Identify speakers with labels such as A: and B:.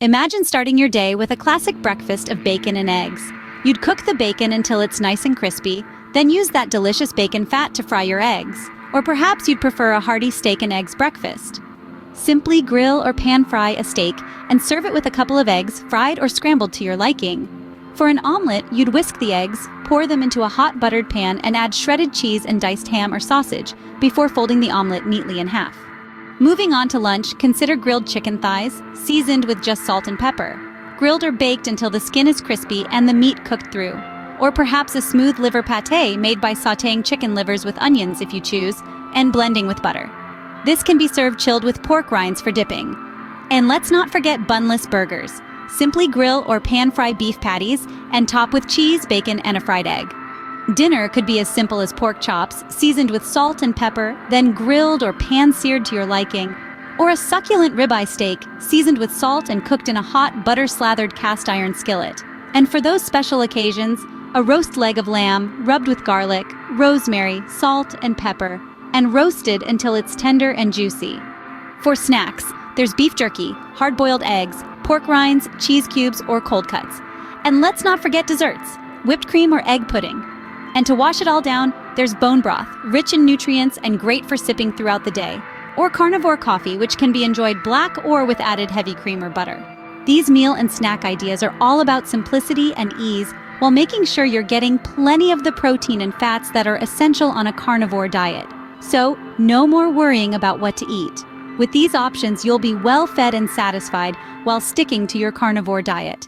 A: Imagine starting your day with a classic breakfast of bacon and eggs. You'd cook the bacon until it's nice and crispy, then use that delicious bacon fat to fry your eggs. Or perhaps you'd prefer a hearty steak and eggs breakfast. Simply grill or pan fry a steak and serve it with a couple of eggs, fried or scrambled to your liking. For an omelette, you'd whisk the eggs, pour them into a hot buttered pan and add shredded cheese and diced ham or sausage before folding the omelette neatly in half. Moving on to lunch, consider grilled chicken thighs, seasoned with just salt and pepper. Grilled or baked until the skin is crispy and the meat cooked through. Or perhaps a smooth liver pâté made by sautéing chicken livers with onions if you choose, and blending with butter. This can be served chilled with pork rinds for dipping. And let's not forget bunless burgers. Simply grill or pan fry beef patties and top with cheese, bacon, and a fried egg. Dinner could be as simple as pork chops, seasoned with salt and pepper, then grilled or pan-seared to your liking. Or a succulent ribeye steak, seasoned with salt and cooked in a hot, butter-slathered cast iron skillet. And for those special occasions, a roast leg of lamb, rubbed with garlic, rosemary, salt, and pepper, and roasted until it's tender and juicy. For snacks, there's beef jerky, hard-boiled eggs, pork rinds, cheese cubes, or cold cuts. And let's not forget desserts, whipped cream or egg pudding. And to wash it all down, there's bone broth, rich in nutrients and great for sipping throughout the day. Or carnivore coffee, which can be enjoyed black or with added heavy cream or butter. These meal and snack ideas are all about simplicity and ease while making sure you're getting plenty of the protein and fats that are essential on a carnivore diet. So, no more worrying about what to eat. With these options, you'll be well fed and satisfied while sticking to your carnivore diet.